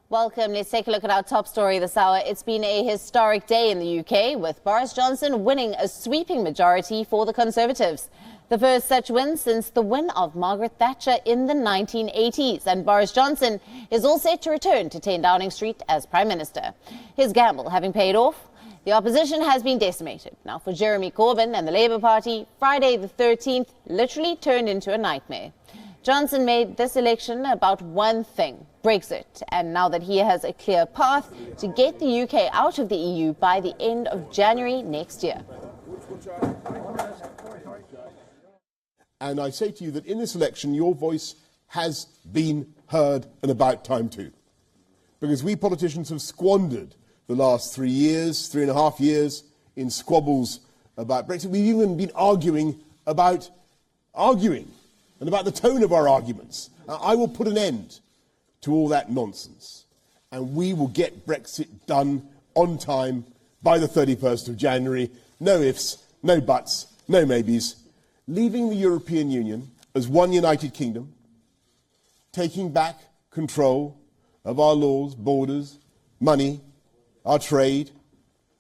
Welcome. Let's take a look at our top story this hour. It's been a historic day in the UK, with Boris Johnson winning a sweeping majority for the Conservatives. The first such win since the win of Margaret Thatcher in the 1980s. And Boris Johnson is all set to return to 10 Downing Street as Prime Minister. His gamble having paid off, the opposition has been decimated. Now, for Jeremy Corbyn and the Labour Party, Friday the 13th literally turned into a nightmare. Johnson made this election about one thing: Brexit. And now that he has a clear path to get the UK out of the EU by the end of January next year. And I say to you that in this election, your voice has been heard, and about time too. Because we politicians have squandered the last 3 years, 3.5 years, in squabbles about Brexit. We've even been arguing and about the tone of our arguments. I will put an end to all that nonsense, and we will get Brexit done on time by the 31st of January. No ifs, no buts, no maybes. Leaving the European Union as one united kingdom, taking back control of our laws, borders, money, our trade,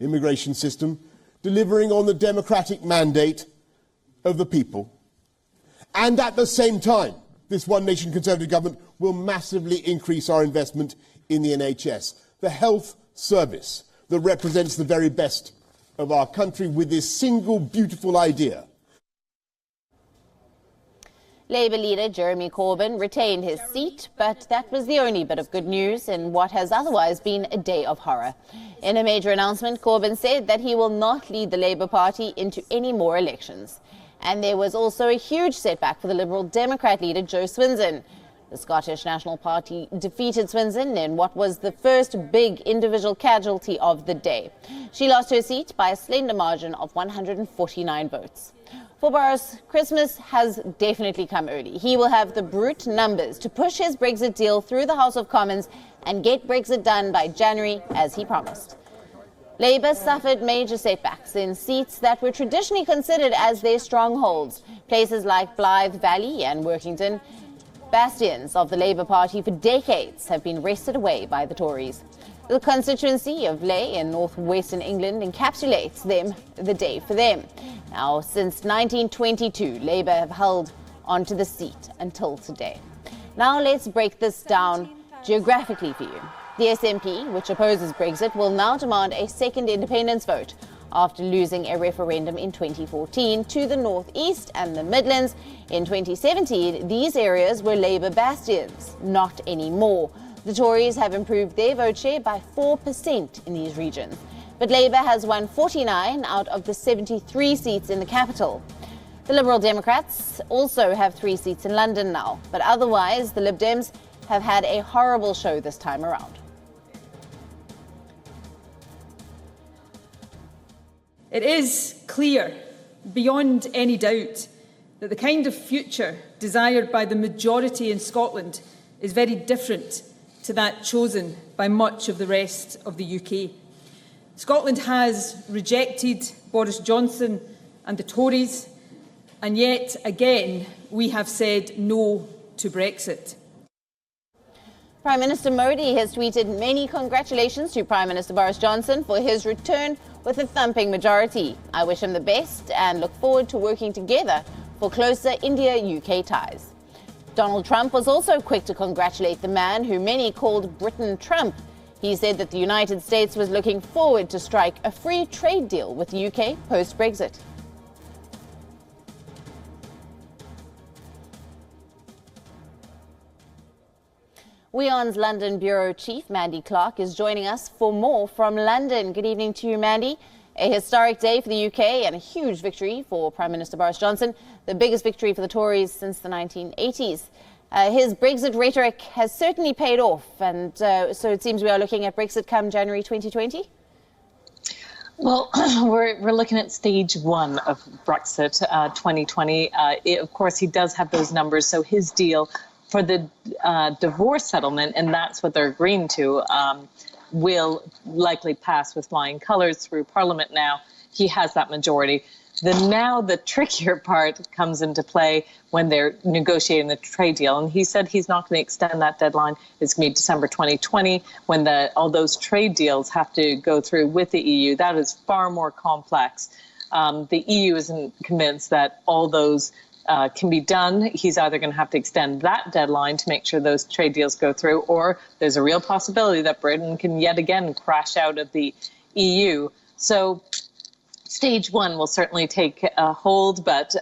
immigration system, delivering on the democratic mandate of the people. And at the same time, this One Nation Conservative government will massively increase our investment in the NHS, the health service that represents the very best of our country, with this single beautiful idea. Labour leader Jeremy Corbyn retained his seat, but that was the only bit of good news in what has otherwise been a day of horror. In a major announcement, Corbyn said that he will not lead the Labour Party into any more elections. And there was also a huge setback for the Liberal Democrat leader Jo Swinson. The Scottish National Party defeated Swinson in what was the first big individual casualty of the day. She lost her seat by a slender margin of 149 votes. For Boris, Christmas has definitely come early. He will have the brute numbers to push his Brexit deal through the House of Commons and get Brexit done by January, as he promised. Labour suffered major setbacks in seats that were traditionally considered as their strongholds. Places like Blythe Valley and Workington, bastions of the Labour Party for decades, have been wrested away by the Tories. The constituency of Leigh in northwestern England encapsulates the day for them. Now, since 1922, Labour have held onto the seat until today. Now let's break this down geographically for you. The SNP, which opposes Brexit, will now demand a second independence vote after losing a referendum in 2014 to the North East and the Midlands. In 2017, these areas were Labour bastions, not anymore. The Tories have improved their vote share by 4% in these regions. But Labour has won 49 out of the 73 seats in the capital. The Liberal Democrats also have 3 seats in London now. But otherwise, the Lib Dems have had a horrible show this time around. It is clear, beyond any doubt, that the kind of future desired by the majority in Scotland is very different to that chosen by much of the rest of the UK. Scotland has rejected Boris Johnson and the Tories, and yet again we have said no to Brexit. Prime Minister Modi has tweeted many congratulations to Prime Minister Boris Johnson for his return with a thumping majority. I wish him the best and look forward to working together for closer India-UK ties. Donald Trump was also quick to congratulate the man who many called Britain Trump. He said that the United States was looking forward to strike a free trade deal with the UK post-Brexit. Wion's London Bureau Chief, Mandy Clark, is joining us for more from London. Good evening to you, Mandy. A historic day for the UK and a huge victory for Prime Minister Boris Johnson, the biggest victory for the Tories since the 1980s. His Brexit rhetoric has certainly paid off, and so it seems we are looking at Brexit come January 2020? Well, we're looking at stage 1 of Brexit 2020. Of course, he does have those numbers, so his deal for the divorce settlement, and that's what they're agreeing to, will likely pass with flying colours through Parliament now. He has that majority. Now the trickier part comes into play when they're negotiating the trade deal. And he said he's not going to extend that deadline. It's going to be December 2020 when all those trade deals have to go through with the EU. That is far more complex. The EU isn't convinced that all those can be done. He's either going to have to extend that deadline to make sure those trade deals go through, or there's a real possibility that Britain can yet again crash out of the EU. So stage one will certainly take hold, but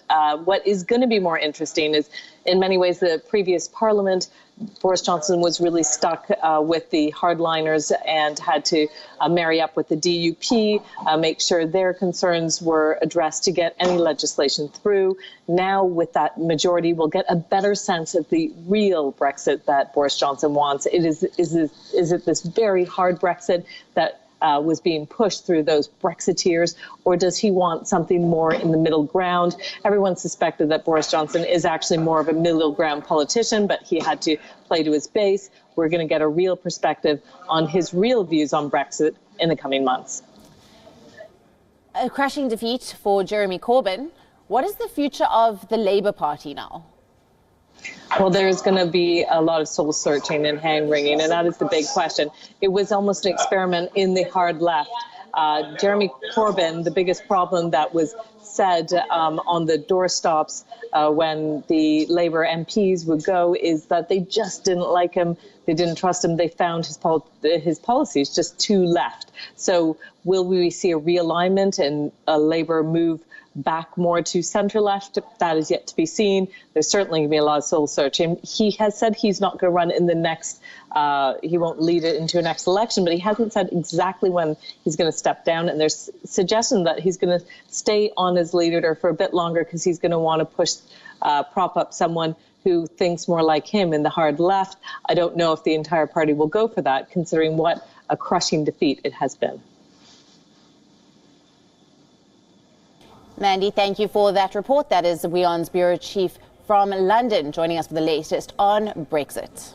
what is going to be more interesting is, in many ways, the previous Parliament, Boris Johnson was really stuck with the hardliners and had to marry up with the DUP, make sure their concerns were addressed to get any legislation through. Now, with that majority, we'll get a better sense of the real Brexit that Boris Johnson wants. Is it this very hard Brexit that was being pushed through those Brexiteers, or does he want something more in the middle ground? Everyone suspected that Boris Johnson is actually more of a middle ground politician, but he had to play to his base. We're going to get a real perspective on his real views on Brexit in the coming months. A crushing defeat for Jeremy Corbyn. What is the future of the Labour Party now? Well, there's going to be a lot of soul searching and hand wringing, and that is the big question. It was almost an experiment in the hard left. Jeremy Corbyn, the biggest problem that was said on the doorstops when the Labour MPs would go is that they just didn't like him. They didn't trust him. They found his policies just too left. So will we see a realignment and a Labour move back more to centre-left? That is yet to be seen. There's certainly going to be a lot of soul searching. He has said he's not going to run in the next, he won't lead it into a next election, but he hasn't said exactly when he's going to step down. And there's suggestion that he's going to stay on as leader for a bit longer because he's going to want to prop up someone who thinks more like him in the hard left. I don't know if the entire party will go for that, considering what a crushing defeat it has been. Mandy, thank you for that report. That is Wion's bureau chief from London joining us for the latest on Brexit.